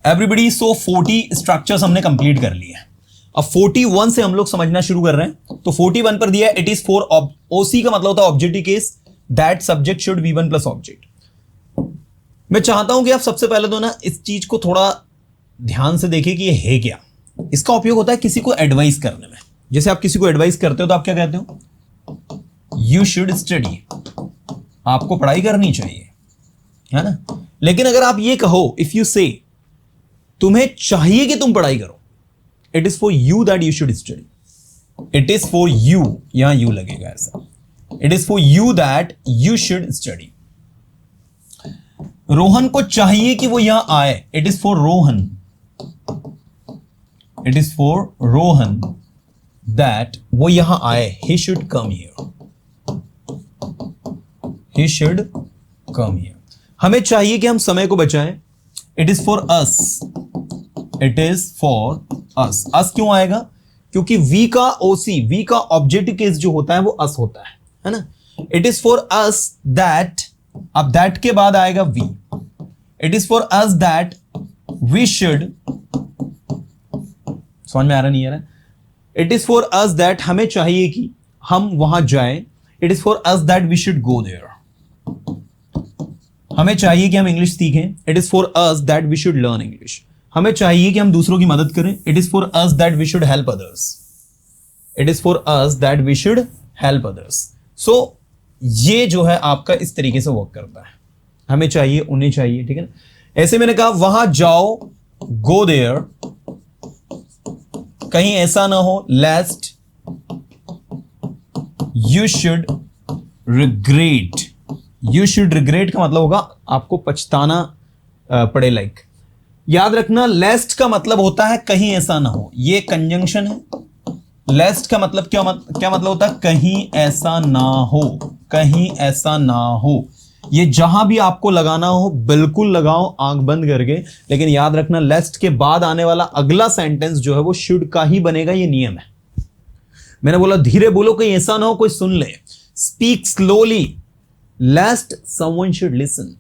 Everybody, सो 40 structures हमने complete कर लिए। अब 41 से हम लोग समझना शुरू कर रहे हैं। तो 41 पर दिया है इट इज फॉर ओसी का मतलब होता है objective case, that subject should be one plus object. मैं चाहता हूं कि आप सबसे पहले तो ना इस चीज को थोड़ा ध्यान से देखें कि ये है क्या। इसका उपयोग होता है किसी को एडवाइस करने में। जैसे आप किसी को एडवाइस करते हो तो आप क्या कहते हो? यू शुड स्टडी, आपको पढ़ाई करनी चाहिए, है ना। लेकिन अगर आप ये कहो, इफ यू से तुम्हें चाहिए कि तुम पढ़ाई करो, it is for you that you should study, it is for you, यहां यू लगेगा ऐसा, it is for you that you should study. Rohan को चाहिए कि वो यहां आए, it is for Rohan, it is for Rohan that वो यहां आए, he should come here, he should come here. हमें चाहिए कि हम समय को बचाएं, it is for us, it is for अस। अस क्यों आएगा? क्योंकि वी का ओसी, वी का ऑब्जेक्टिव केस जो होता है वो अस होता है ना। It is for us that, अब दैट के बाद आएगा we, it is for us that we should, समझ में आ रहा नहीं आ रहा? It is for us that, हमें चाहिए कि हम वहां जाएं, it is for us that we should go there. हमें चाहिए कि हम इंग्लिश सीखें, it is for us that we should learn English. हमें चाहिए कि हम दूसरों की मदद करें, it is for us that we should help others, it is for us that we should help others. So ये जो है आपका इस तरीके से वर्क करता है, हमें चाहिए, उन्हें चाहिए, ठीक है ना। ऐसे मैंने कहा वहां जाओ, गो देयर, कहीं ऐसा ना हो, लेस्ट you should regret, you should regret का मतलब होगा आपको पछताना पड़े, लाइक। याद रखना लेस्ट का मतलब होता है कहीं ऐसा ना हो, ये कंजंक्शन है। लेस्ट का मतलब क्या मतलब होता है? कहीं ऐसा ना हो, कहीं ऐसा ना हो। ये जहां भी आपको लगाना हो बिल्कुल लगाओ आंख बंद करके, लेकिन याद रखना लेस्ट के बाद आने वाला अगला सेंटेंस जो है वो शुड का ही बनेगा, ये नियम है। मैंने बोला धीरे बोलो कहीं ऐसा ना हो कोई सुन ले। Speak slowly lest someone should listen.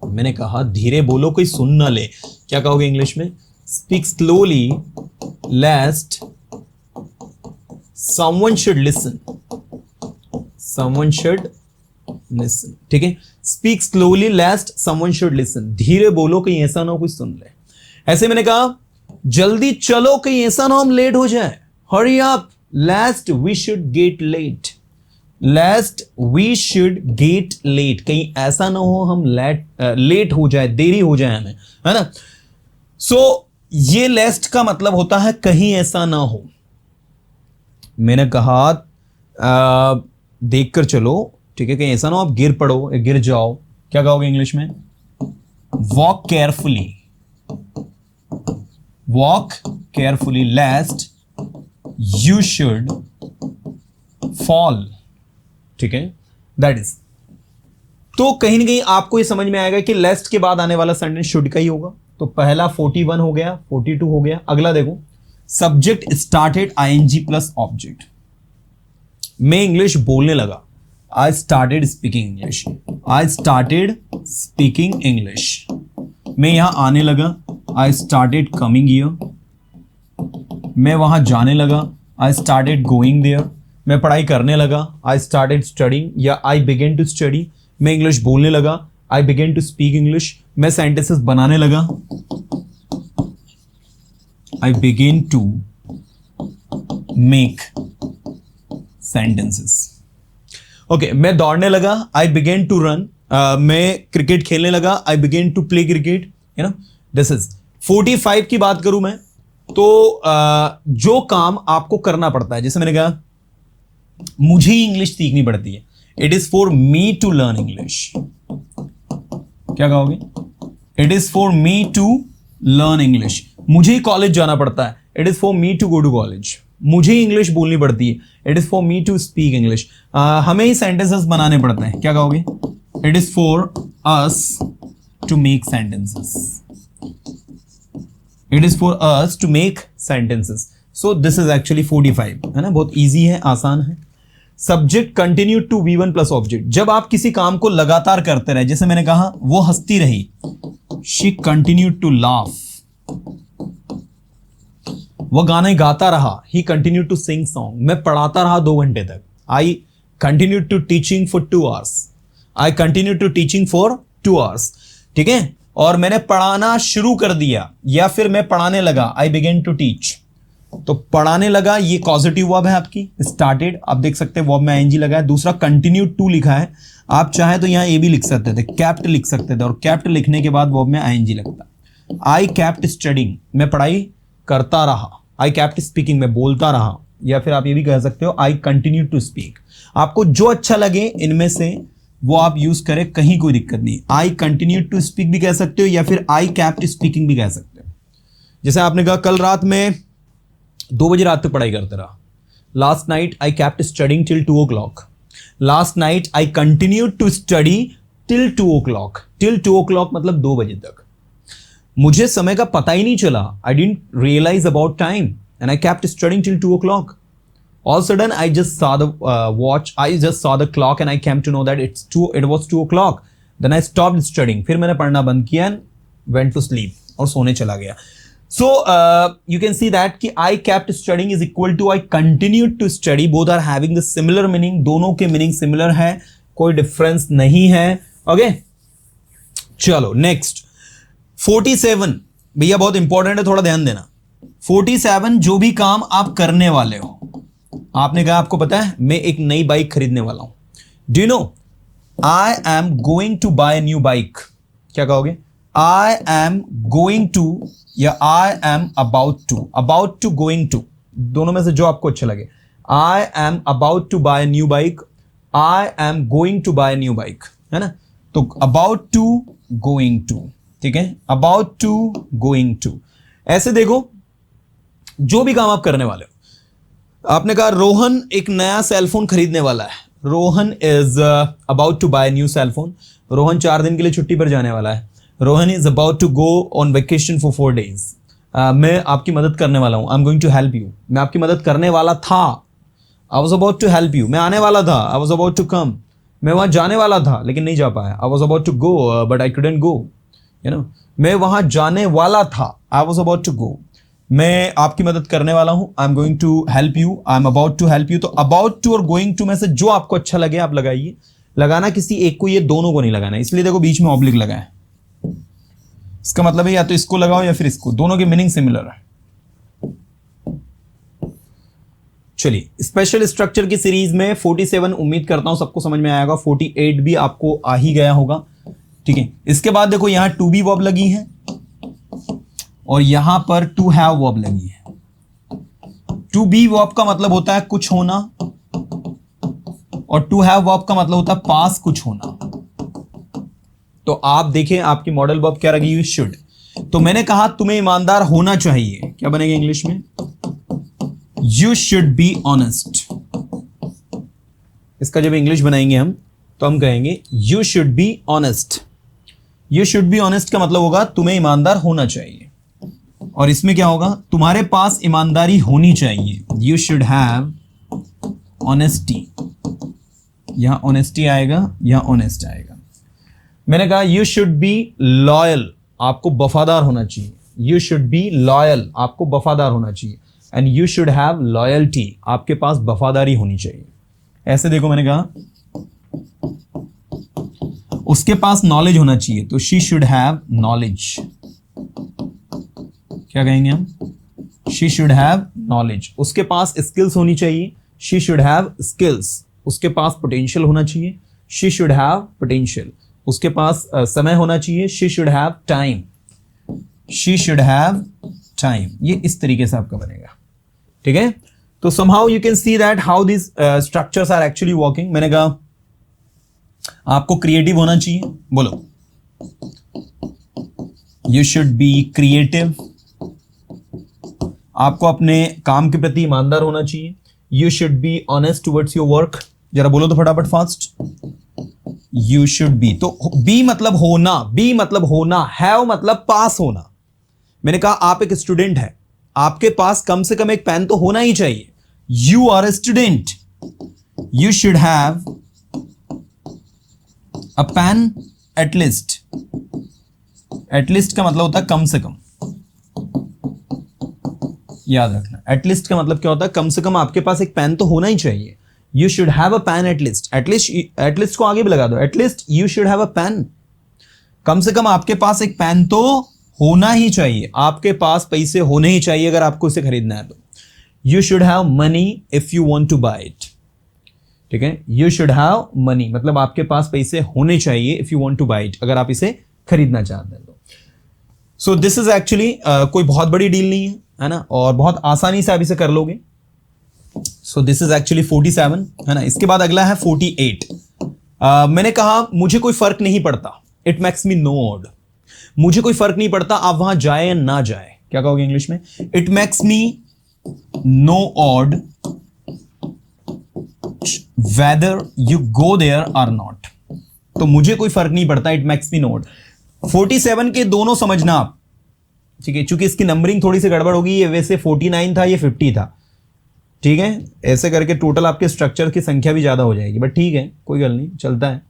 मैंने कहा धीरे बोलो कोई सुन ना ले, क्या कहोगे इंग्लिश में? Speak slowly lest someone should listen, someone should listen, ठीक है। Speak slowly lest someone should listen, धीरे बोलो कहीं ऐसा ना हो कोई सुन ले। ऐसे मैंने कहा जल्दी चलो कहीं ऐसा ना हो हम लेट हो जाए, hurry up lest we should get late, lest we should get late, कहीं ऐसा ना हो हम लेट हो जाए, देरी हो जाए हमें, है ना। सो ये लेस्ट का मतलब होता है कहीं ऐसा ना हो। मैंने कहा देखकर चलो, ठीक है, कहीं ऐसा ना हो आप गिर पड़ो, गिर जाओ, क्या कहोगे इंग्लिश में? Walk carefully, walk carefully लेस्ट you should fall, ठीक है, दैट इज। तो कहीं ना कहीं आपको ये समझ में आएगा कि लेस्ट के बाद आने वाला सेंटेंस शुड का ही होगा। तो पहला 41 हो गया, 42 हो गया। अगला देखो, subject started ING plus object. मैं इंग्लिश बोलने लगा, I started speaking English, I started speaking English. मैं यहां आने लगा, आई स्टार्टेड कमिंग हियर। मैं वहां जाने लगा, आई स्टार्टेड गोइंग देयर। मैं पढ़ाई करने लगा, आई स्टार्टेड स्टडिंग या आई बिगेन टू स्टडी। मैं इंग्लिश बोलने लगा, I began to speak English. मैं सेंटेंसेस बनाने लगा, I began to make sentences. Okay, मैं दौड़ने लगा, आई बिगेन टू रन। मैं क्रिकेट खेलने लगा, I began to play cricket, you know this is. 45 की बात करूं मैं तो जो काम आपको करना पड़ता है, जैसे मैंने कहा मुझे ही इंग्लिश सीखनी पड़ती है, it is for me to learn English. क्या कहोगे? It is for me to learn English. मुझे ही कॉलेज जाना पड़ता है, it is for me to go to college. मुझे ही इंग्लिश बोलनी पड़ती है, it is for me to speak English. हमें ही सेंटेंसेस बनाने पड़ते हैं, क्या कहोगे? It is for us to make sentences, it is for us to make sentences. So this is actually 45, है ना, बहुत इजी है, आसान है। Subject continue to V1 plus object. जब आप किसी काम को लगातार करते रहे, जैसे मैंने कहा वो हंसती रही, शी कंटिन्यूड टू लाफ, वह गाने गाता रहा, he continued to sing song, मैं पढ़ाता रहा 2 घंटे तक, I continued to teaching for 2 hours, I continued to teaching for 2 hours, ठीक है। और मैंने पढ़ाना शुरू कर दिया या फिर मैं पढ़ाने लगा, आई बिगेन टू टीच। तो पढ़ाने लगा ये कॉजेटिव वर्ब है आपकी, स्टार्टेड, आप देख सकते हैं वर्ब में आईएनजी लगा है। दूसरा कंटिन्यूड टू लिखा है, आप चाहे तो यहां ए भी लिख सकते थे, कैप्ट लिख सकते थे, और कैप्ट लिखने के बाद वर्ब में आईएनजी लगता। आई कैप्ट स्टडिंग, मैं पढ़ाई करता रहा, आई कैप्ट स्पीकिंग, मैं बोलता रहा, या फिर आप ये भी कह सकते हो आई कंटिन्यू टू स्पीक। आपको जो अच्छा लगे इनमें से वो आप यूज करें, कहीं कोई दिक्कत नहीं। आई कंटिन्यू टू स्पीक भी कह सकते हो, या फिर आई कैप्ट स्पीकिंग भी कह सकते हो। जैसे आपने कहा कल रात में 2 बजे रात तक पढ़ाई करते रहा, last night I kept studying till 2 o'clock, last night I continue to study till 2 o'clock, till 2 o'clock मतलब 2 बजे तक, मुझे समय का पता ही नहीं चला, I didn't realise about time and I kept studying till 2 o'clock. All of a sudden I just saw the watch, I just saw the clock and I came to know that it was 2 o'clock. Then I stopped studying, फिर मैंने पढ़ना बंद किया and went to sleep और सोने चला गया. So you can see that कि I kept studying is equal to I continued to study. Both are having the similar meaning, दोनों के meaning similar है, कोई difference नहीं है. Okay? चलो next 47, भैया बहुत इंपॉर्टेंट है, थोड़ा ध्यान देना। 47, जो भी काम आप करने वाले हो, आपने कहा आपको पता है मैं एक नई बाइक खरीदने वाला हूं, do you know, I am going to buy new bike, क्या कहोगे? आई एम गोइंग टू या I am about to going to, दोनों में से जो आपको अच्छा लगे। I am about to buy new bike, I am going to buy new bike, है ना। तो अबाउट टू गोइंग टू, ठीक है, अबाउट टू गोइंग टू। ऐसे देखो जो भी काम आप करने वाले हो, आपने कहा रोहन एक नया सेलफोन खरीदने वाला है, Rohan is about to buy new cellphone, Rohan 4 दिन के लिए छुट्टी पर जाने वाला है, Rohan is about to go on vacation for 4 days, मैं आपकी मदद करने वाला हूं, I am going to help you, मैं आपकी मदद करने वाला था, I was about to help you, मैं आने वाला था, I was about to come, मैं वहां जाने वाला था लेकिन नहीं जा पाया, I was about to go but I couldn't go, you know, मैं वहां जाने वाला था, I was about to go, मैं आपकी मदद करने वाला हूं, I am going to help you, I am about to help you. तो अबाउट टू और गोइंग टू में से जो आपको अच्छा लगे आप लगाइए, लगाना किसी एक को, ये दोनों को नहीं लगाना, इसलिए देखो बीच में ऑब्लिक लगा है, इसका मतलब है या तो इसको लगाओ या फिर इसको, दोनों की मीनिंग सिमिलर है। चलिए, स्पेशल स्ट्रक्चर की सीरीज में 47 उम्मीद करता हूं सबको समझ में आएगा, 48 भी आपको आ ही गया होगा, ठीक है। इसके बाद देखो यहां टू बी वर्ब लगी है और यहां पर टू हैव वर्ब लगी है। टू बी वर्ब का मतलब होता है कुछ होना और टू हैव वर्ब का मतलब होता है पास कुछ होना। तो आप देखें आपकी मॉडल वर्ब क्या लगी हुई, शुड। तो मैंने कहा तुम्हें ईमानदार होना चाहिए, क्या बनेगा इंग्लिश में? You should be honest. इसका जब इंग्लिश बनाएंगे हम तो हम कहेंगे you should be honest. You should be honest का मतलब होगा तुम्हें ईमानदार होना चाहिए, और इसमें क्या होगा, तुम्हारे पास ईमानदारी होनी चाहिए, यू शुड हैव ऑनेस्टी। यहां ऑनेस्टी आएगा, यहां ऑनेस्ट आएगा। मैंने कहा यू शुड बी लॉयल, आपको वफादार होना चाहिए, यू शुड बी लॉयल, आपको वफादार होना चाहिए, and you should have loyalty, आपके पास वफादारी होनी चाहिए। ऐसे देखो मैंने कहा उसके पास नॉलेज होना चाहिए, तो शी शुड हैव नॉलेज। क्या कहेंगे हम? She should have knowledge. उसके पास स्किल्स होनी चाहिए, शी शुड हैव स्किल्स। उसके पास पोटेंशियल होना चाहिए, शी शुड हैव पोटेंशियल। उसके पास समय होना चाहिए, she should have time, she should have time. ये इस तरीके से आपका बनेगा, ठीक है। तो somehow you can see that how these structures are actually working। मैंने कहा आपको क्रिएटिव होना चाहिए, बोलो यू शुड बी क्रिएटिव। आपको अपने काम के प्रति ईमानदार होना चाहिए, you should be honest towards your work. जरा बोलो तो फटाफट फास्ट, यू शुड बी। तो बी मतलब होना, बी मतलब होना, हैव मतलब पास होना। मैंने कहा आप एक स्टूडेंट है, आपके पास कम से कम एक पेन तो होना ही चाहिए, you are a student, you should have a pen at least, at least का मतलब होता है कम से कम, याद रखना। एटलीस्ट का मतलब क्या होता है? कम से कम आपके पास एक पेन तो होना ही चाहिए। You should have a pen at least. At least को आगे भी लगा दो, at least you should have a pen. कम से कम आपके पास एक पेन तो होना ही चाहिए, आपके पास पैसे होने ही चाहिए अगर आपको इसे खरीदना है तो। You should have money if you want to buy it, ठीक है। यू शुड हैव मनी मतलब आपके पास पैसे होने चाहिए if you want to buy it, अगर आप इसे खरीदना चाहते हैं तो। सो दिस इज एक्चुअली कोई बहुत बड़ी डील नहीं है ना, और बहुत आसानी से आप इसे कर लोगे। सो दिस इज एक्चुअली 47 है ना। इसके बाद अगला है 48। मैंने कहा मुझे कोई फर्क नहीं पड़ता, it makes me no odd. मुझे कोई फर्क नहीं पड़ता आप वहां जाए या ना जाए, क्या कहोगे इंग्लिश में? It makes me no odd whether you go there or not. तो मुझे कोई फर्क नहीं पड़ता, it makes me no odd. 47 के दोनों समझना आप, ठीक है, चूंकि इसकी नंबरिंग थोड़ी सी गड़बड़ होगी। ये वैसे 49 था, ये 50 था, ठीक है। ऐसे करके टोटल आपके स्ट्रक्चर की संख्या भी ज्यादा हो जाएगी, बट ठीक है, कोई गल नहीं, चलता है।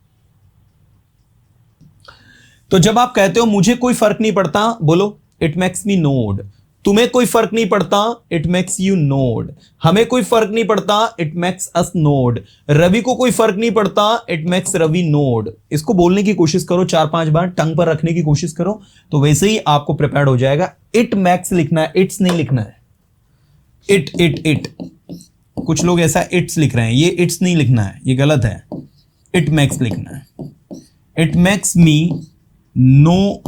तो जब आप कहते हो मुझे कोई फर्क नहीं पड़ता, बोलो इट मेक्स मी नोड। तुम्हें कोई फर्क नहीं पड़ता, इट मेक्स यू नोड। हमें कोई फर्क नहीं पड़ता, it makes us no odd. Ravi को कोई फर्क नहीं पड़ता, इट मेक्स रवि नोड। इसको बोलने की कोशिश करो 4-5 बार, टंग पर रखने की कोशिश करो, तो वैसे ही आपको प्रिपेयर्ड हो जाएगा। इट मैक्स लिखना है, इट्स नहीं लिखना है। इट इट इट, कुछ लोग ऐसा इट्स लिख रहे हैं, ये इट्स नहीं लिखना है, ये गलत है। इट मैक्स लिखना है। It max me no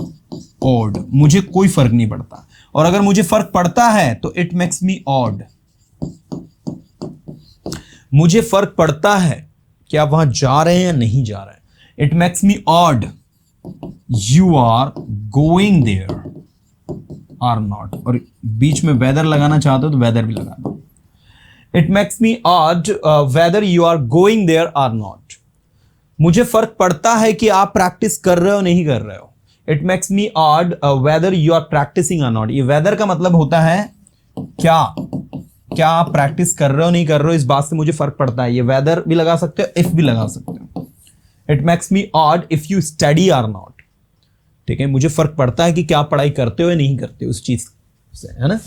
odd, मुझे कोई फर्क नहीं पड़ता। और अगर मुझे फर्क पड़ता है तो इट मेक्स मी ऑड। मुझे फर्क पड़ता है कि आप वहां जा रहे हैं या नहीं जा रहे हैं। It makes me odd you are going there or not. और बीच में वेदर लगाना चाहते हो तो वेदर भी लगा दो। It makes me odd whether you are going there or not. मुझे फर्क पड़ता है कि आप प्रैक्टिस कर रहे हो नहीं कर रहे हो। It makes me odd whether you are practising or not. ये वेदर का मतलब होता है क्या आप प्रैक्टिस कर रहे हो नहीं कर रहे हो, इस बात से मुझे फर्क पड़ता है। ये वेदर भी लगा सकते हो, इफ भी लगा सकते हो। It makes me odd if you study or not, ठीक है। मुझे फर्क पड़ता है कि क्या आप पढ़ाई करते हो या नहीं करते हो उस चीज से, है ना।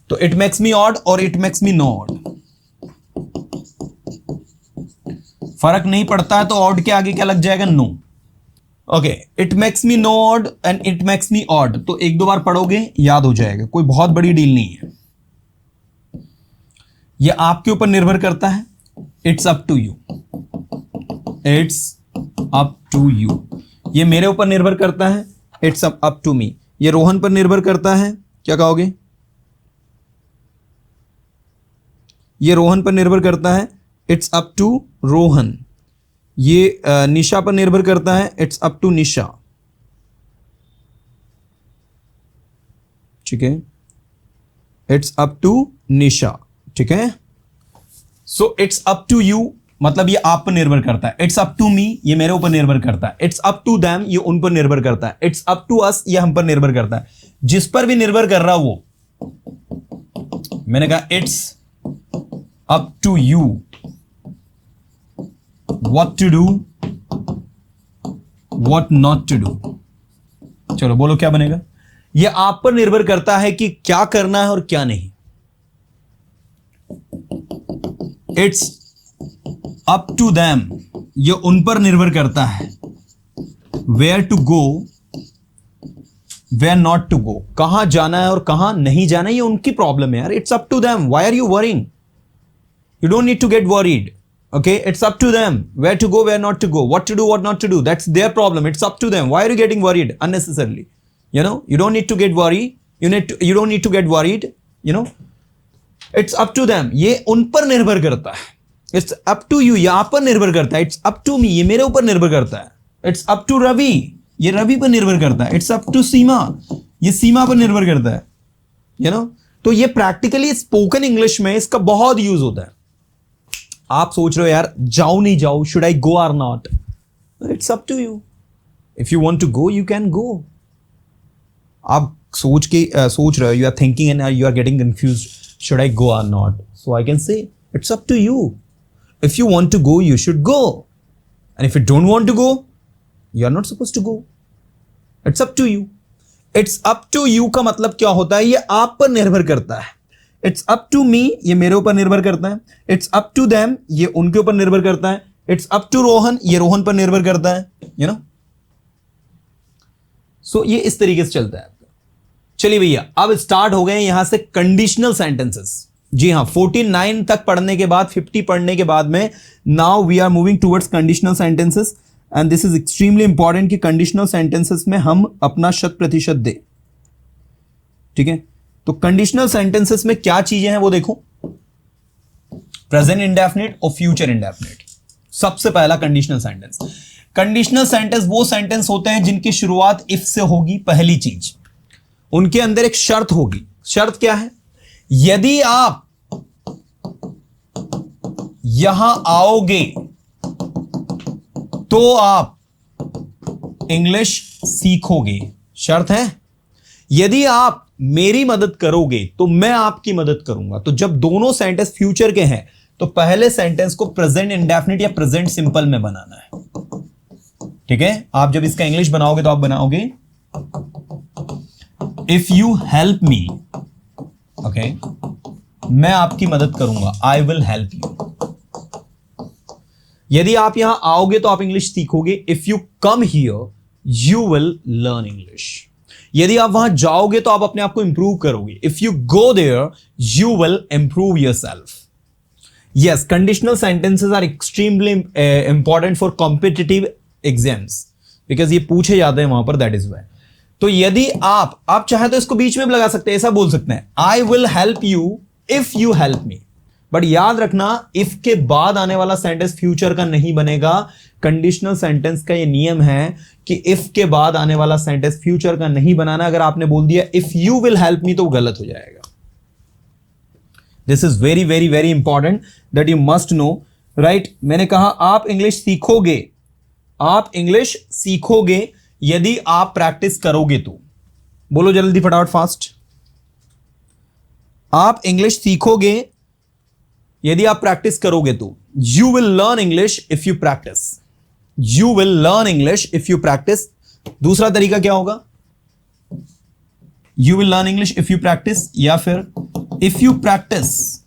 तो इट मेक्स मी ऑड और it makes me no odd. फर्क नहीं पड़ता है तो ऑड के आगे क्या लग जाएगा? No. Okay, it makes me no odd and it makes me odd, तो 1-2 बार पढ़ोगे याद हो जाएगा, कोई बहुत बड़ी डील नहीं है। ये आपके ऊपर निर्भर करता है। It's up to you, it's up to you. ये मेरे ऊपर निर्भर करता है, इट्स अप टू मी। ये रोहन पर निर्भर करता है, क्या कहोगे? ये रोहन पर निर्भर करता है, इट्स अप टू रोहन। ये निशा पर निर्भर करता है, इट्स अप टू निशा, ठीक है। इट्स अप टू निशा, ठीक है। So it's up to you मतलब ये आप पर निर्भर करता है। इट्स अप टू मी, ये मेरे ऊपर निर्भर करता है। इट्स अप टू देम, ये उन पर निर्भर करता है। इट्स अप टू अस, ये हम पर निर्भर करता है। जिस पर भी निर्भर कर रहा वो, मैंने कहा it's up to you what to do, what not to do। चलो बोलो क्या बनेगा? ये आप पर निर्भर करता है कि क्या करना है और क्या नहीं। इट्स अप टू देम, ये उन पर निर्भर करता है। Where to go, where not to go, कहां जाना है और कहां नहीं जाना है, ये उनकी प्रॉब्लम है यार। It's up to them, why are you worrying? You don't need to get worried. Okay, it's up to them where to go, where not to go, what to do, what not to do. That's their problem. It's up to them. Why are you getting worried unnecessarily? You know, you don't need to get worried. You don't need to get worried. You know, it's up to them. ये उन पर निर्भर करता है। It's up to you. ये आप पर निर्भर करता है। It's up to me. ये मेरे ऊपर निर्भर करता है। It's up to Ravi. ये रवि पर निर्भर करता है। It's up to सीमा. ये सीमा पर निर्भर करता है। You know, तो ये प्रैक्टिकली स्पोकन इंग्लिश में इसका बहुत यूज होता है। आप सोच रहे हो यार जाऊं नहीं जाऊं, should I go or not? It's up to you. If you want to go you can go. आप सोच रहे हो, you are thinking and you are getting confused, should I go or not? So I can say it's up to you. If you want to go you should go, and if you don't want to go you are not supposed to go. It's up to you. It's up to you का मतलब क्या होता है? ये आप पर निर्भर करता है. इट्स अप टू मी, ये मेरे ऊपर निर्भर करता है. इट्स अप टू देम, ये उनके ऊपर निर्भर करता है. इट्स अप टू रोहन, ये रोहन पर निर्भर करता है. यू नो, सो ये इस तरीके से चलता है आपका. चलिए भैया, अब स्टार्ट हो गए यहां से कंडीशनल सेंटेंसेस. जी हाँ, 49 तक पढ़ने के बाद, 50 पढ़ने के बाद में now we are moving towards conditional sentences. And this is extremely important कि कंडीशनल सेंटेंसेस में हम अपना 100% दें. ठीक है, तो कंडीशनल सेंटेंसेस में क्या चीजें हैं वो देखो. प्रेजेंट इंडेफिनिट और फ्यूचर इंडेफिनिट. सबसे पहला कंडीशनल सेंटेंस. कंडीशनल सेंटेंस वो सेंटेंस होते हैं जिनकी शुरुआत इफ से होगी. पहली चीज, उनके अंदर एक शर्त होगी. शर्त क्या है? यदि आप यहां आओगे तो आप इंग्लिश सीखोगे. शर्त है. यदि आप मेरी मदद करोगे तो मैं आपकी मदद करूंगा. तो जब दोनों सेंटेंस फ्यूचर के हैं तो पहले सेंटेंस को प्रेजेंट इंडेफिनिट या प्रेजेंट सिंपल में बनाना है. ठीक है, आप जब इसका इंग्लिश बनाओगे तो आप बनाओगे if you help me. Okay, मैं आपकी मदद करूंगा. I will help you. यदि आप यहां आओगे तो आप इंग्लिश सीखोगे. If you come here you will learn English. यदि आप वहां जाओगे तो आप अपने आप को इंप्रूव करोगे. If you go there you will improve yourself. Yes, conditional sentences are extremely important for competitive exams because ये पूछे जाते हैं वहां पर. That is why. तो यदि आप चाहे तो इसको बीच में भी लगा सकते हैं. ऐसा बोल सकते हैं, I will help you if you help me. But याद रखना, इफ के बाद आने वाला सेंटेंस फ्यूचर का नहीं बनेगा. कंडीशनल सेंटेंस का ये नियम है कि इफ के बाद आने वाला सेंटेंस फ्यूचर का नहीं बनाना. अगर आपने बोल दिया if you will help me तो गलत हो जाएगा. This is very very very important that you must know. Right, मैंने कहा आप इंग्लिश सीखोगे. आप इंग्लिश सीखोगे यदि आप प्रैक्टिस करोगे तो. बोलो जल्दी फटाफट फास्ट. आप इंग्लिश सीखोगे यदि आप प्रैक्टिस करोगे तो. You will learn English if you practice. You will learn English if you practice. दूसरा तरीका क्या होगा? You will learn English if you practice, या फिर इफ यू प्रैक्टिस,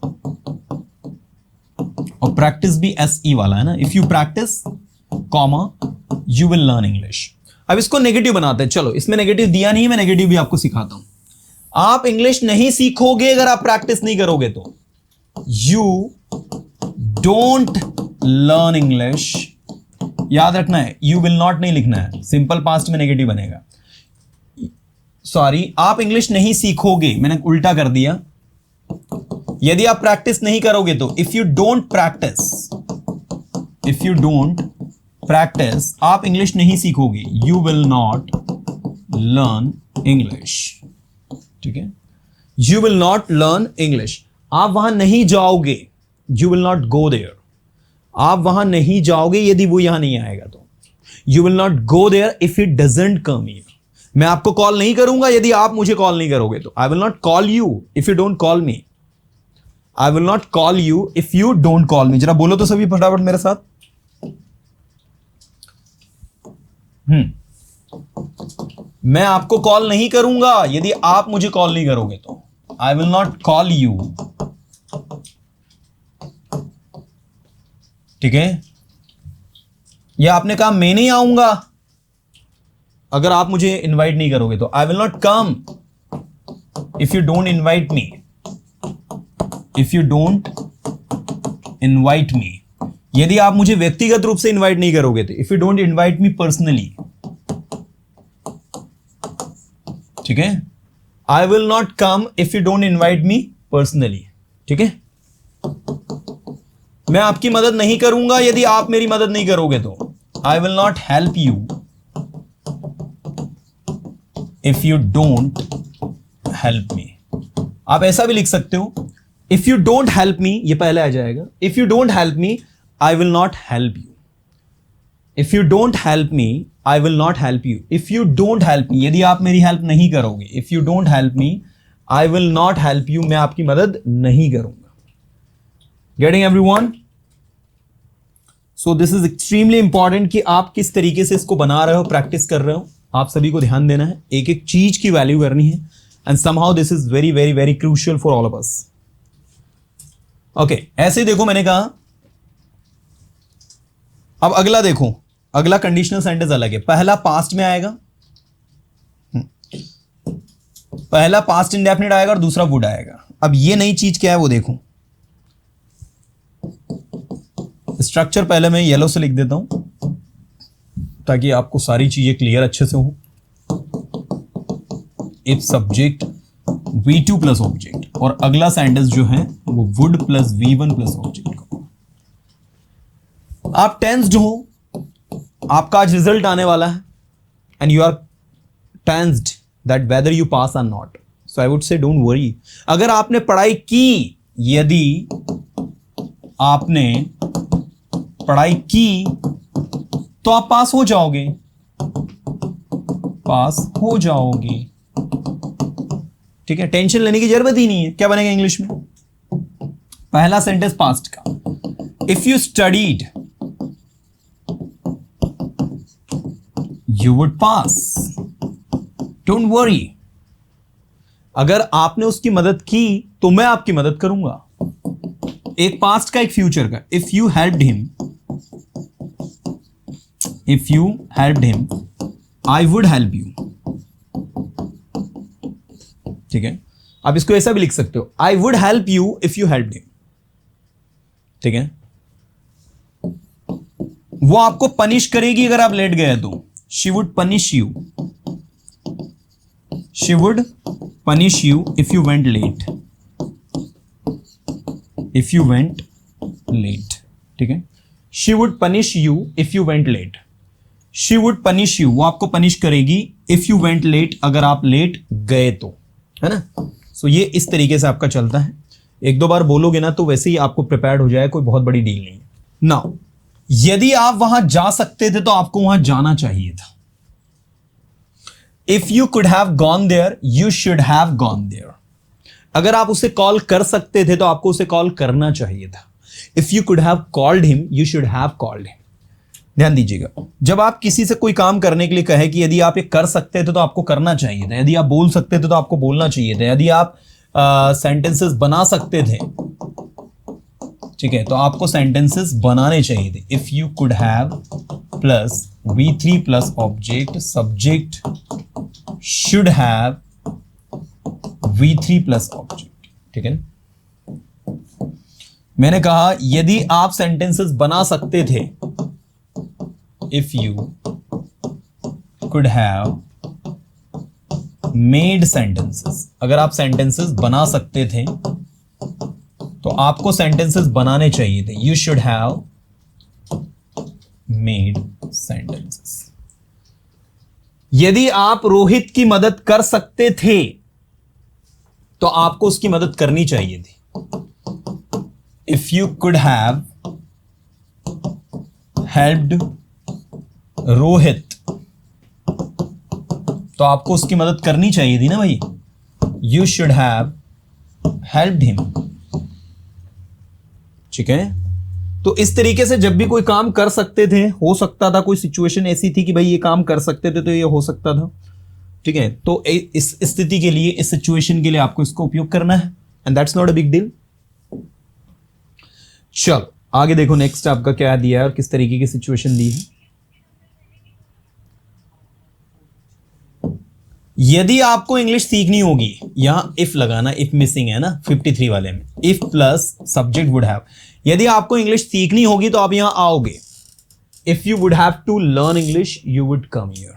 और प्रैक्टिस भी SE वाला है ना. If you practice comma you will learn English. अब इसको नेगेटिव बनाते हैं. चलो, इसमें नेगेटिव दिया नहीं है, मैं नेगेटिव भी आपको सिखाता हूं. आप इंग्लिश नहीं सीखोगे अगर आप प्रैक्टिस नहीं करोगे तो. You don't learn English. याद रखना है, you will not नहीं लिखना है. सिंपल पास्ट में नेगेटिव बनेगा. सॉरी, आप इंग्लिश नहीं सीखोगे, मैंने उल्टा कर दिया. यदि आप प्रैक्टिस नहीं करोगे तो. If you don't practise, if you don't practise, आप इंग्लिश नहीं सीखोगे. You will not learn English. ठीक है, you will not learn English. आप वहां नहीं जाओगे. You will not go there. आप वहां नहीं जाओगे यदि वो यहां नहीं आएगा तो. You will not go there if it doesn't come here. मैं आपको कॉल नहीं करूंगा यदि आप मुझे कॉल नहीं करोगे तो. I will not call you if you don't call me. I will not call you if you don't call मी. जरा बोलो तो सभी फटाफट मेरे साथ. मैं आपको कॉल नहीं करूंगा यदि आप मुझे कॉल नहीं करोगे तो. I will not call you. ठीक है, या आपने कहा मैं नहीं आऊंगा अगर आप मुझे इनवाइट नहीं करोगे तो. I will not come if you don't invite me. If you don't invite me. यदि आप मुझे व्यक्तिगत रूप से इनवाइट नहीं करोगे तो. If you don't invite me personally. ठीक है, I will not come if you don't invite me personally. ठीक है, मैं आपकी मदद नहीं करूंगा यदि आप मेरी मदद नहीं करोगे तो. I will not help you if you don't help me. आप ऐसा भी लिख सकते हो, if you don't help me, ये पहले आ जाएगा. If you don't help me, I will not help you. If you don't help me, I will not help you. If you don't help me, यदि आप मेरी हेल्प नहीं करोगे. If you don't help me, I will not help you. मैं आपकी मदद नहीं करूंगा. Getting everyone? So this is extremely important कि आप किस तरीके से इसको बना रहे हो, प्रैक्टिस कर रहे हो. आप सभी को ध्यान देना है, एक एक चीज की वैल्यू करनी है, and somehow this is very very very crucial for all of us. Okay, ऐसे ही देखो मैंने कहा। अब अगला देखो, अगला कंडीशनल सेंटेंस अलग है। पहला पास्ट में आएगा, पहला पास्ट इंडेफिनिट आएगा और दूसरा वुड आएगा। अब ये नई चीज क्या है वो देखो। स्ट्रक्चर पहले मैं येलो से लिख देता हूं ताकि आपको सारी चीजें क्लियर अच्छे से हो। If subject V2 plus object, और अगला सेंटेंस जो है वो would plus V1 plus object का। आप टेंस्ड हो, आपका आज रिजल्ट आने वाला है, and you are tensed that whether you pass or not. So I would say don't worry. अगर आपने पढ़ाई की, यदि आपने पढ़ाई की तो आप पास हो जाओगे, पास हो जाओगे। ठीक है, टेंशन लेने की जरूरत ही नहीं है। क्या बनेगा इंग्लिश में? पहला सेंटेंस पास्ट का, if you studied you would pass, don't worry. अगर आपने उसकी मदद की तो मैं आपकी मदद करूंगा। एक पास्ट का, एक फ्यूचर का। If you helped him, if you helped him I would help you. ठीक है, आप इसको ऐसा भी लिख सकते हो, I would help you if you helped him. ठीक है, वो आपको पनिश करेगी अगर आप लेट गए तो। She would punish you, she would punish you if you went late, if you went late. ठीक है, she would punish you if you went late. She would punish you, वो आपको पनिश करेगी इफ यू वेंट लेट, अगर आप late गए तो, है ना। सो ये इस तरीके से आपका चलता है। एक दो बार बोलोगे ना तो वैसे ही आपको प्रिपेयर्ड हो जाए, कोई बहुत बड़ी डील नहीं है। नाउ, यदि आप वहां जा सकते थे तो आपको वहां जाना चाहिए था। If you could have gone there you should have gone there. अगर आप उसे कॉल कर सकते थे तो आपको उसे कॉल करना चाहिए था। If you could have called him you should have called him. ध्यान दीजिएगा, जब आप किसी से कोई काम करने के लिए कहे कि यदि आप ये कर सकते थे तो आपको करना चाहिए था, यदि आप बोल सकते थे तो आपको बोलना चाहिए था, यदि आप सेंटेंसेस बना सकते थे, ठीक है, तो आपको सेंटेंसेस बनाने चाहिए थे। If you could have plus V3 plus object, subject should have V3 plus object. ठीक है, मैंने कहा यदि आप सेंटेंसेस बना सकते थे, if you could have made sentences, अगर आप सेंटेंसेस बना सकते थे तो आपको सेंटेंसेस बनाने चाहिए थे। You should have made sentences। यदि आप रोहित की मदद कर सकते थे तो आपको उसकी मदद करनी चाहिए थी। If you could have helped Rohit, तो आपको उसकी मदद करनी चाहिए थी ना भाई। You should have helped him. ठीक है, तो इस तरीके से जब भी कोई काम कर सकते थे, हो सकता था, कोई सिचुएशन ऐसी थी कि भाई ये काम कर सकते थे तो ये हो सकता था। ठीक है, तो इस स्थिति के लिए, इस सिचुएशन के लिए आपको इसको उपयोग करना है, and that's not a big deal. चलो आगे देखो, नेक्स्ट आपका क्या दिया है और किस तरीके की सिचुएशन दी है। यदि आपको इंग्लिश सीखनी होगी, यहां इफ लगाना, इफ मिसिंग है ना 53 वाले में, if plus subject would have. यदि आपको इंग्लिश सीखनी होगी तो आप यहां आओगे। If you would have to learn English you would come here.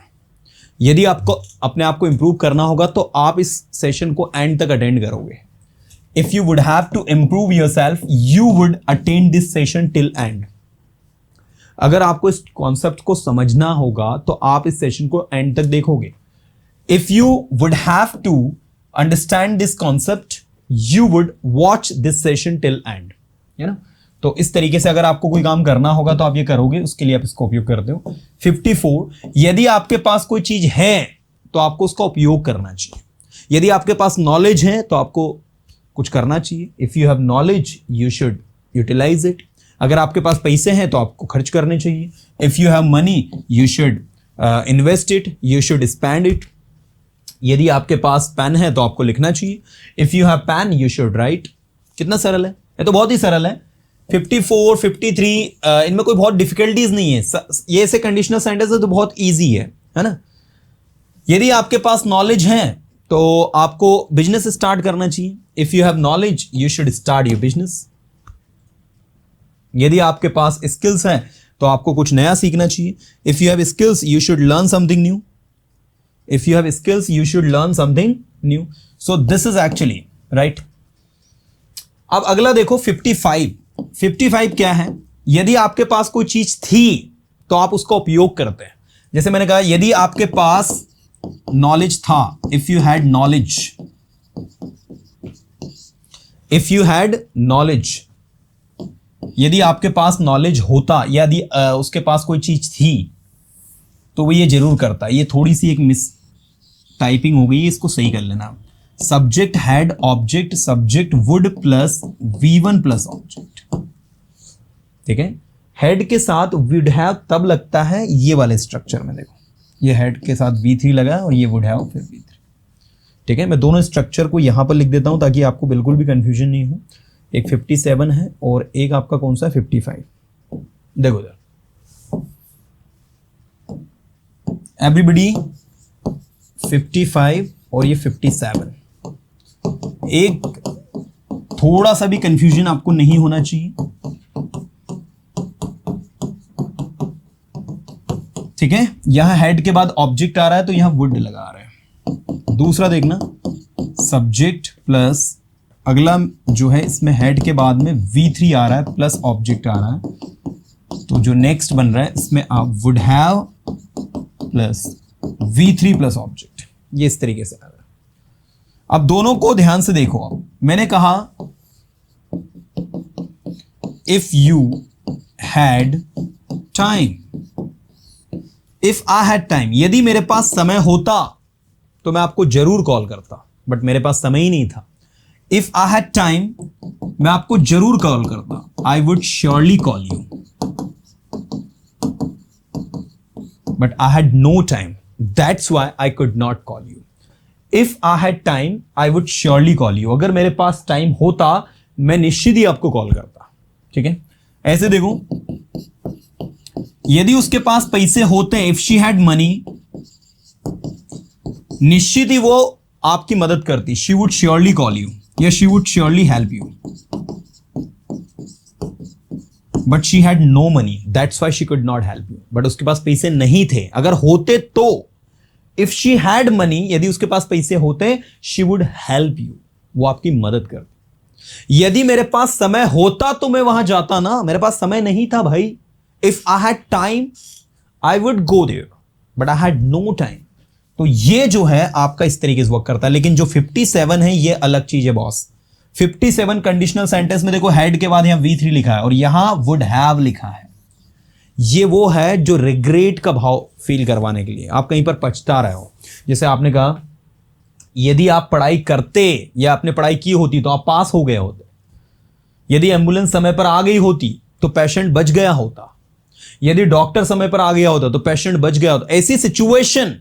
यदि आपको अपने आप को इंप्रूव करना होगा तो आप इस सेशन को एंड तक अटेंड करोगे। If you would have to improve yourself you would attend this session till end. अगर आपको इस कॉन्सेप्ट को समझना होगा तो आप इस सेशन को एंड तक देखोगे। If you would have to understand this concept, you would watch this session till end, है ना। तो इस तरीके से अगर आपको कोई काम करना होगा तो आप ये करोगे, उसके लिए आप इसका उपयोग करते हो। 54, यदि आपके पास कोई चीज है तो आपको उसका उपयोग करना चाहिए। यदि आपके पास नॉलेज है तो आपको कुछ करना चाहिए। If you have knowledge you should utilise it. अगर आपके पास पैसे हैं तो आपको खर्च करने चाहिए। If you have money you should invest it, you should spend it. यदि आपके पास पेन है तो आपको लिखना चाहिए, if you have pen you should write. कितना सरल है, ये तो बहुत ही सरल है। 54, 53 इनमें कोई बहुत डिफिकल्टीज नहीं है, ये ऐसे कंडीशनल सेंटेंस है तो बहुत ईजी है ना। यदि आपके पास नॉलेज है तो आपको बिजनेस स्टार्ट करना चाहिए। If you have knowledge you should start your business. यदि आपके पास स्किल्स हैं तो आपको कुछ नया सीखना चाहिए। If you have skills you should learn something new. If you have skills you should learn something new. So this is actually right. अब अगला देखो 55। 55 क्या है? यदि आपके पास कोई चीज थी तो आप उसका उपयोग करते हैं। जैसे मैंने कहा यदि आपके पास नॉलेज था, if you had knowledge, if you had knowledge, यदि आपके पास नॉलेज होता, यदि उसके पास कोई चीज थी तो वो ये जरूर करता। ये थोड़ी सी एक मिस टाइपिंग हो गई, इसको सही कर लेना। Subject had, object, subject would plus V1 plus object. ठीक है, हेड के साथ वुड हैव तब लगता है ये वाले स्ट्रक्चर में। देखो ये हेड के साथ V3 लगा और ये वुड हैव फिर V3। ठीक है, मैं दोनों स्ट्रक्चर को यहां पर लिख देता हूं ताकि आपको बिल्कुल भी कंफ्यूजन नहीं हो। एक 57 है और एक आपका कौन सा 55। देखो इधर एवरीबडी 55 और ये 57। एक थोड़ा सा भी कंफ्यूजन आपको नहीं होना चाहिए। ठीक है, यहां हेड के बाद ऑब्जेक्ट आ रहा है तो यहां वुड लगा रहे हैं। दूसरा देखना सब्जेक्ट प्लस अगला जो है इसमें हेड के बाद में V3 आ रहा है प्लस ऑब्जेक्ट आ रहा है, तो जो नेक्स्ट बन रहा है इसमें आप would have plus V3 plus object. ये इस तरीके से आ रहा है। अब दोनों को ध्यान से देखो। अब मैंने कहा if you had time, if I had time, यदि मेरे पास समय होता तो मैं आपको जरूर कॉल करता, बट मेरे पास समय ही नहीं था। इफ आई हैड टाइम मैं आपको जरूर कॉल करता, I would surely call you, but I had no time, that's why I could not call you. If I had time I would surely call you, अगर मेरे पास time होता मैं निश्चित ही आपको कॉल करता। ठीक है, ऐसे देखो यदि उसके पास पैसे होते हैं, इफ शी हैड मनी, निश्चित ही वो आपकी मदद करती, she would surely call you या she would surely help you, but she had no money that's why she could not help you. But उसके पास पैसे नहीं थे, अगर होते तो इफ शी हैड मनी, यदि उसके पास पैसे होते शी वुड हेल्प यू, वो आपकी मदद करती। यदि मेरे पास समय होता तो मैं वहां जाता ना, मेरे पास समय नहीं था भाई। If I had time I would go there but I had no time. तो ये जो है आपका इस तरीके से वर्क करता है। लेकिन जो 57 है ये अलग चीज है बॉस। 57 कंडीशनल सेंटेंस में देखो हेड के बाद यहां V3 लिखा है और यहां वुड हैव लिखा है। ये वो है जो रिग्रेट का भाव फील करवाने के लिए, आप कहीं पर पछता रहे हो। जैसे आपने कहा यदि आप पढ़ाई करते या आपने पढ़ाई की होती तो आप पास हो गए होते, यदि एम्बुलेंस समय पर आ गई होती तो पेशेंट बच गया होता, यदि डॉक्टर समय पर आ गया होता तो पेशेंट बच गया होता। ऐसी सिचुएशन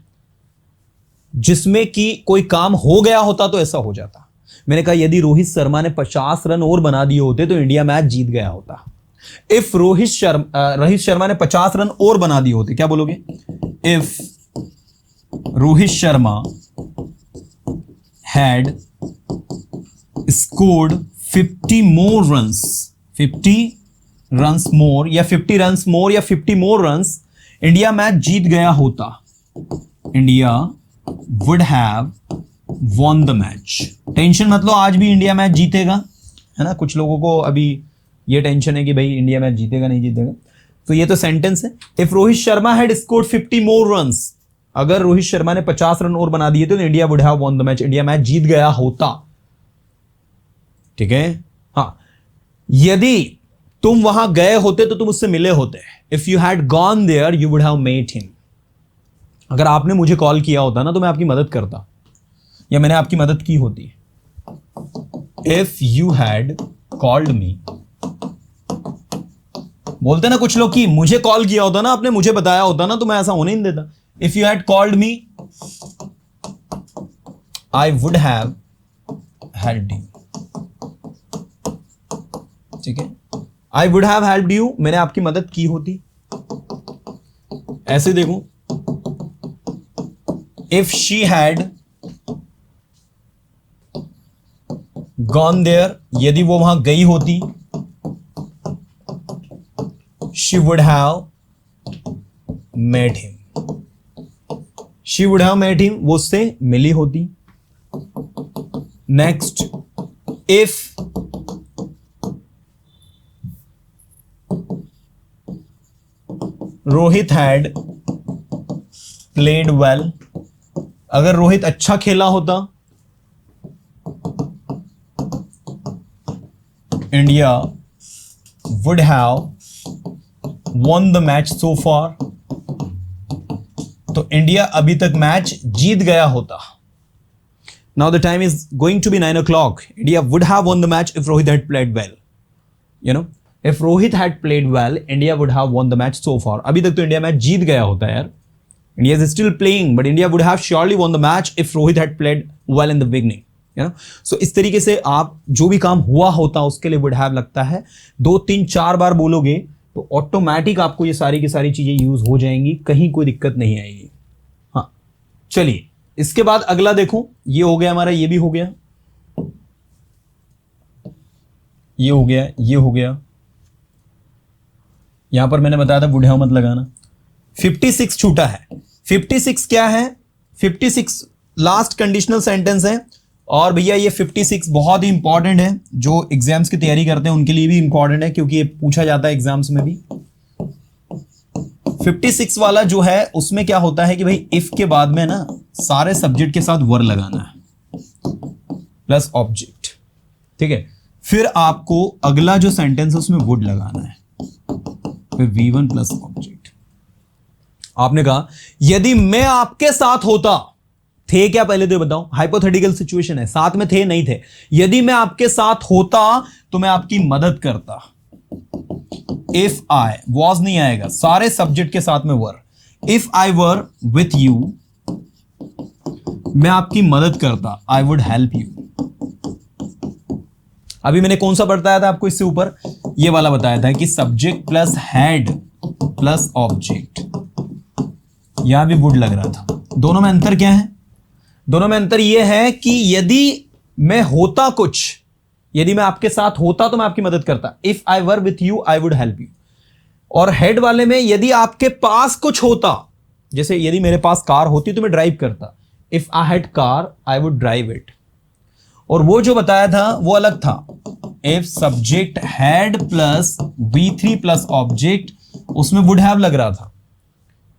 जिसमें कि कोई काम हो गया होता तो ऐसा हो जाता। मैंने कहा यदि रोहित शर्मा ने 50 रन और बना दिए होते तो इंडिया मैच जीत गया होता। इफ रोहित शर्मा ने 50 रन और बना दिए होते, क्या बोलोगे? If Rohit Sharma had scored 50 more runs, 50 runs more या 50 runs more या 50 more runs, इंडिया मैच जीत गया होता। India would have won the match। Tension मत लो, आज भी इंडिया मैच जीतेगा, है ना। कुछ लोगों को अभी ये टेंशन है कि भाई इंडिया मैच जीतेगा नहीं जीतेगा। तो ये तो सेंटेंस है। If Rohit Sharma had scored 50 more runs, अगर रोहित शर्मा ने 50 रन और बना दिए तो India would have won the match, India match जीत गया होता। ठीक है, हाँ। यदि तुम वहां गए होते तो तुम उससे मिले होते। If you had gone there you would have met him. अगर आपने मुझे कॉल किया होता ना तो मैं आपकी मदद करता या मैंने आपकी मदद की होती। इफ यू हैड कॉल्ड मी, बोलते ना कुछ लोग कि मुझे कॉल किया होता ना, आपने मुझे बताया होता ना तो मैं ऐसा होने नहीं देता। If you had called me I would have helped you, ठीक है, I would have helped you, मैंने आपकी मदद की होती। ऐसे देखो, if she had gone there, यदि वो वहां गई होती, she would have met him, she would have met him, वो उससे मिली होती। Next, if Rohit had played well, अगर रोहित अच्छा खेला होता, India would have won the match so far, तो इंडिया अभी तक मैच जीत गया होता। Now the time is going to be 9 o'clock. India would have won the match if Rohit had played well. You know, if Rohit had played well, India would have won the match so far. अभी तक तो India match जीत गया होता यार। India is still playing, but India would have surely won the match if Rohit had played well in the beginning. You know? So इस तरीके से आप जो भी काम हुआ होता उसके लिए would have लगता है। 2, 3, 4 बार बोलोगे तो ऑटोमेटिक आपको ये सारी की सारी चीजें यूज हो जाएंगी, कहीं कोई दिक्कत नहीं आएगी। हाँ, चलिए इसके बाद अगला देखो, ये हो गया हमारा, ये भी हो गया, ये हो गया, ये हो गया। यहां पर मैंने बताया था वुड हैव मत लगाना। 56 छूटा है। 56 क्या है? 56 लास्ट कंडीशनल सेंटेंस है, और भैया ये 56 बहुत ही इंपॉर्टेंट है, जो एग्जाम्स की तैयारी करते हैं उनके लिए भी इंपॉर्टेंट है, क्योंकि ये पूछा जाता है एग्जाम्स में भी। 56 वाला जो है उसमें क्या होता है कि भाई इफ के बाद में ना सारे सब्जेक्ट के साथ वर लगाना है प्लस ऑब्जेक्ट, ठीक है। फिर आपको अगला जो सेंटेंस है उसमें वुड लगाना है, फिर V1 प्लस ऑब्जेक्ट। आपने कहा यदि मैं आपके साथ होता, थे क्या पहले तो बताओ, हाइपोथेटिकल सिचुएशन है, साथ में थे नहीं थे। यदि मैं आपके साथ होता तो मैं आपकी मदद करता। इफ आई, वॉज नहीं आएगा, सारे सब्जेक्ट के साथ में were. If I were with you, मैं आपकी मदद करता, आई वुड हेल्प यू। अभी मैंने कौन सा बताया था आपको इससे ऊपर, ये वाला बताया था कि subject plus had plus object, यहां भी वुड लग रहा था। दोनों में अंतर क्या है? दोनों में अंतर यह है कि यदि मैं होता कुछ, यदि मैं आपके साथ होता तो मैं आपकी मदद करता, if I were with you I would help you. और हेड वाले में यदि आपके पास कुछ होता, जैसे यदि मेरे पास कार होती तो मैं ड्राइव करता, if I had car I would drive it. और वो जो बताया था वो अलग था, if subject had plus V3 plus object, उसमें वुड हैव लग रहा था।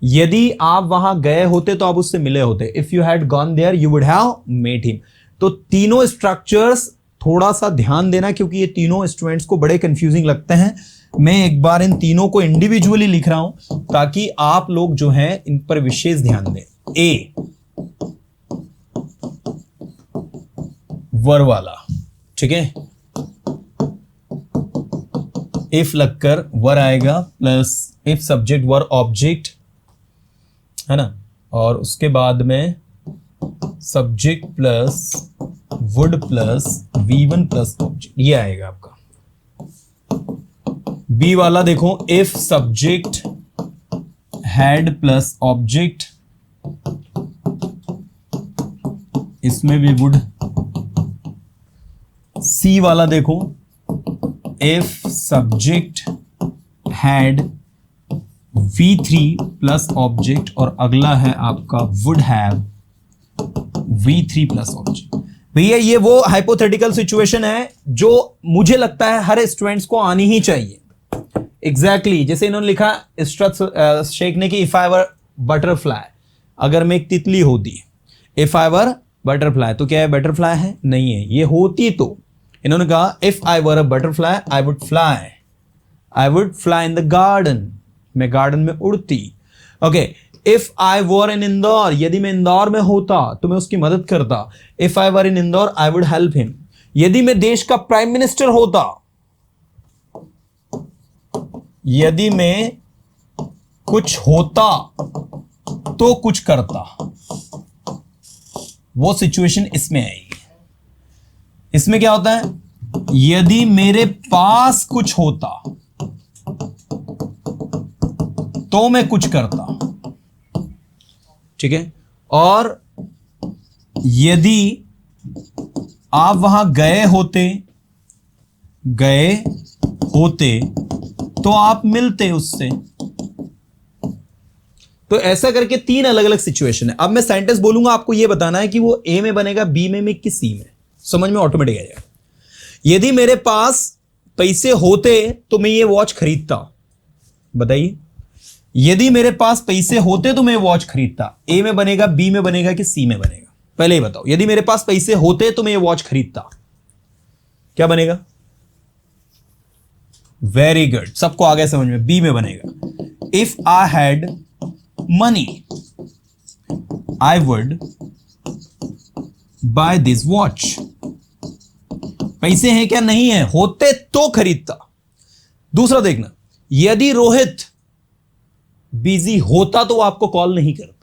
यदि आप वहां गए होते तो आप उससे मिले होते, if you had gone there you would have met him. तो तीनों स्ट्रक्चर्स थोड़ा सा ध्यान देना, क्योंकि ये तीनों स्टूडेंट्स को बड़े कंफ्यूजिंग लगते हैं। मैं एक बार इन तीनों को इंडिविजुअली लिख रहा हूं ताकि आप लोग जो हैं इन पर विशेष ध्यान दें। ए, वर वाला, ठीक है, इफ लगकर वर आएगा plus if subject were object, है ना, और उसके बाद में subject plus would plus V1 plus object, ये आएगा आपका। बी वाला देखो, if subject had plus object, इसमें भी वुड। सी वाला देखो, if subject had V3 plus object, और अगला है आपका would have V3 plus object. भैया ये वो हाइपोथेटिकल सिचुएशन है जो मुझे लगता है हर स्टूडेंट्स को आनी ही चाहिए। एग्जैक्टली जैसे इन्होंने लिखा इस्ट्रत शेख ने कि इफ आई वर बटरफ्लाई, अगर मैं एक तितली होती, इफ आई वर बटरफ्लाई, तो क्या है बटरफ्लाई है? नहीं है। ये होती तो इन्होंने कहा if I were a butterfly I would fly, I would fly in the garden, मैं गार्डन में उड़ती। ओके, इफ आई वर इन इंदौर, यदि मैं इंदौर में होता तो मैं उसकी मदद करता, if I were in Indore I would help him. यदि मैं देश का प्राइम मिनिस्टर होता, यदि मैं कुछ होता तो कुछ करता, वो सिचुएशन इसमें आएगी। इसमें क्या होता है, यदि मेरे पास कुछ होता तो मैं कुछ करता, ठीक है। और यदि आप वहां गए होते तो आप मिलते उससे। तो ऐसा करके 3 अलग अलग सिचुएशन है। अब मैं सेंटेंस बोलूंगा, आपको यह बताना है कि वो ए में बनेगा, बी में कि सी में। समझ में ऑटोमेटिक आ जाएगा। यदि मेरे पास पैसे होते तो मैं ये वॉच खरीदता। बताइए, यदि मेरे पास पैसे होते तो मैं वॉच खरीदता। ए में बनेगा, बी में बनेगा कि सी में बनेगा? पहले ही बताओ। यदि मेरे पास पैसे होते तो मैं ये वॉच खरीदता, क्या बनेगा? वेरी गुड, सबको आ गया समझ में। बी में बनेगा, if I had money I would by this watch. पैसे हैं क्या? नहीं है, होते तो खरीदता। दूसरा देखना, यदि रोहित बिजी होता तो वो आपको कॉल नहीं करता।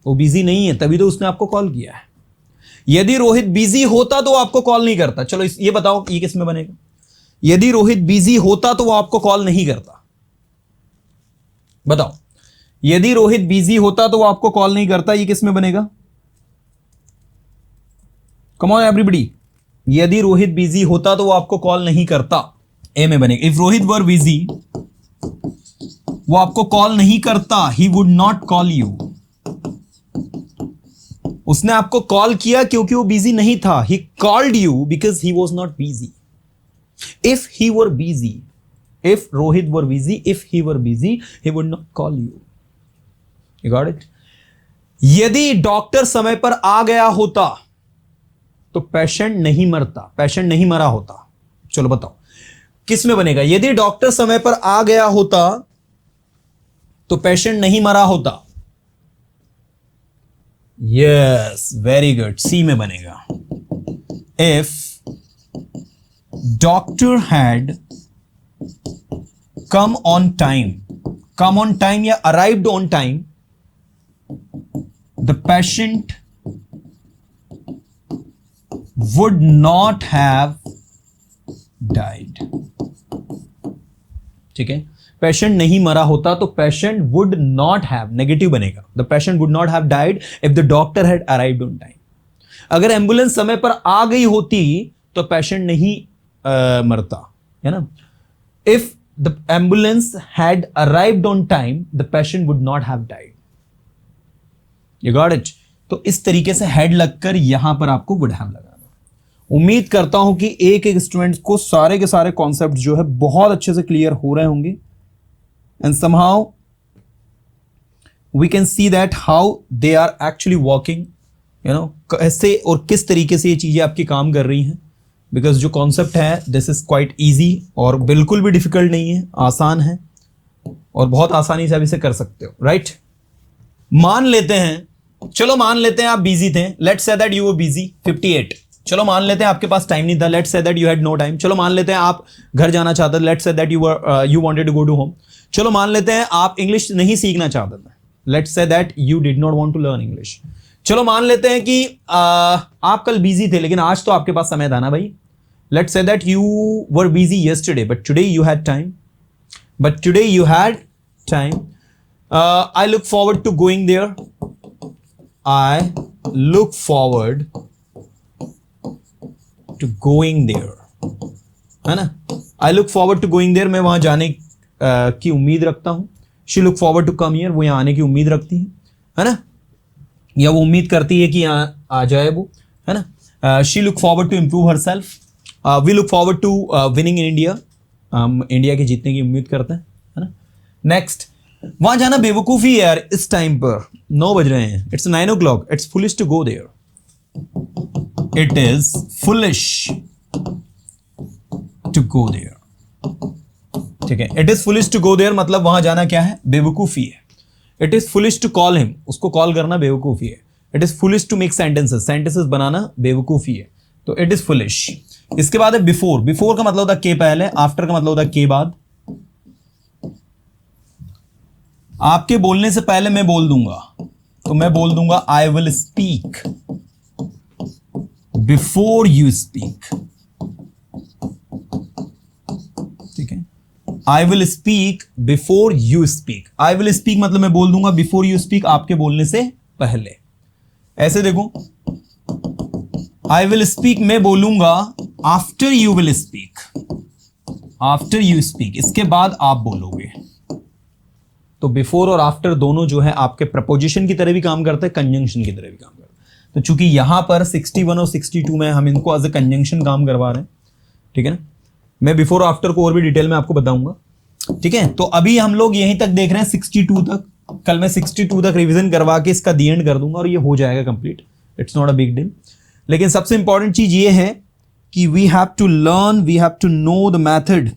वो बिजी नहीं है तभी तो उसने आपको कॉल किया है। यदि रोहित बिजी होता तो वो आपको कॉल नहीं करता। चलो ये बताओ, ये किस में बनेगा? यदि रोहित बिजी होता तो वो आपको कॉल नहीं करता। बताओ, यदि रोहित बिजी होता तो वो आपको कॉल नहीं करता, ये किस में बनेगा? Come on everybody. यदि रोहित बिजी होता तो वो आपको कॉल नहीं करता, ए में बनेगा। इफ रोहित वर बिजी, वो आपको कॉल नहीं करता, he would not call you. उसने आपको कॉल किया क्योंकि वो बिजी नहीं था। He called you because he was not busy. If he were busy, if Rohit were busy, if he were busy, he would not call you. You got it? यदि doctor समय पर आ गया होता तो पेशेंट नहीं मरता, पेशेंट नहीं मरा होता। चलो बताओ किस में बनेगा? यदि डॉक्टर समय पर आ गया होता तो पेशेंट नहीं मरा होता। यस, वेरी गुड, सी में बनेगा। If doctor had come on time या arrived on time, the patient would not have died। ठीक है, पेशेंट नहीं मरा होता तो patient would not have, negative बनेगा। The patient would not have died if the doctor had arrived on time। अगर ambulance समय पर आ गई होती तो पेशेंट नहीं मरता, है ना। If the ambulance had arrived on time the patient would not have died। You got it? तो इस तरीके से हेड लगकर यहां पर आपको would have लगाना। उम्मीद करता हूं कि एक एक स्टूडेंट्स को सारे के सारे कॉन्सेप्ट जो है बहुत अच्छे से क्लियर हो रहे होंगे। And somehow we can see that how they are actually working, you know, कैसे और किस तरीके से ये चीजें आपकी काम कर रही हैं। बिकॉज जो कॉन्सेप्ट है दिस इज क्वाइट ईजी और बिल्कुल भी डिफिकल्ट नहीं है, आसान है और बहुत आसानी से आप इसे कर सकते हो, राइट। मान लेते हैं, चलो मान लेते हैं आप बिजी थे। Let's say that you were busy 58। चलो मान लेते हैं आपके पास टाइम नहीं था। Let's say that you had no time. चलो मान लेते हैं आप घर जाना चाहते थे। Let's say that you wanted to go to home. चलो मान लेते हैं आप इंग्लिश नहीं सीखना चाहते थे। Let's say that you did not want to learn English. चलो मान लेते हैं कि आप कल बिजी थे लेकिन आज तो आपके पास समय था ना भाई। Let's say that you were busy yesterday but today you had time, but today you had time. I look forward to going there, I look forward to going there, है ना। I look forward to going there, मैं वहां जाने की उम्मीद रखता हूं। She look forward to come here, वो यहां आने की उम्मीद रखती है ना, या वो उम्मीद करती है कि यहां आ जाए वो, है ना। She look forward to improve herself, we look forward to winning in India, हम इंडिया के जीतने की उम्मीद करते हैं, है ना। नेक्स्ट, वहां जाना बेवकूफी है यार, इस टाइम पर 9 बज रहे हैं, it's 9 o'clock, it's foolish to go there. It is foolish to go there। ठीक है, it is foolish to go there मतलब वहां जाना क्या है? बेवकूफी है। It is foolish to call him, उसको कॉल करना बेवकूफी है। It is foolish to make sentences, sentences बनाना बेवकूफी है। तो it is foolish। इसके बाद है before। before का मतलब होता है के पहले, after का मतलब होता है के बाद। आपके बोलने से पहले मैं बोल दूंगा, तो मैं बोल दूंगा I will speak before you speak. ठीक है, I will speak before you speak. I will speak मतलब मैं बोल दूंगा बिफोर यू स्पीक, आपके बोलने से पहले। ऐसे देखो, आई विल स्पीक मैं बोलूंगा after you will speak, after you speak, इसके बाद आप बोलोगे। तो बिफोर और आफ्टर दोनों जो है आपके प्रपोजिशन की तरह भी काम करते हैं, कंजंक्शन की तरह भी काम करते हैं। तो चूंकि यहां पर 61 और 62 में हम इनको एज ए कंजंक्शन काम करवा रहे हैं, ठीक है ना। मैं बिफोर आफ्टर को और भी डिटेल में आपको बताऊंगा, ठीक है। तो अभी हम लोग यहीं तक देख रहे हैं 62 तक। कल मैं 62 तक रिवीजन करवा के इसका दी एंड कर दूंगा और ये हो जाएगा complete, it's not a big deal. लेकिन सबसे इंपॉर्टेंट चीज ये है कि we have to learn, we have to know the method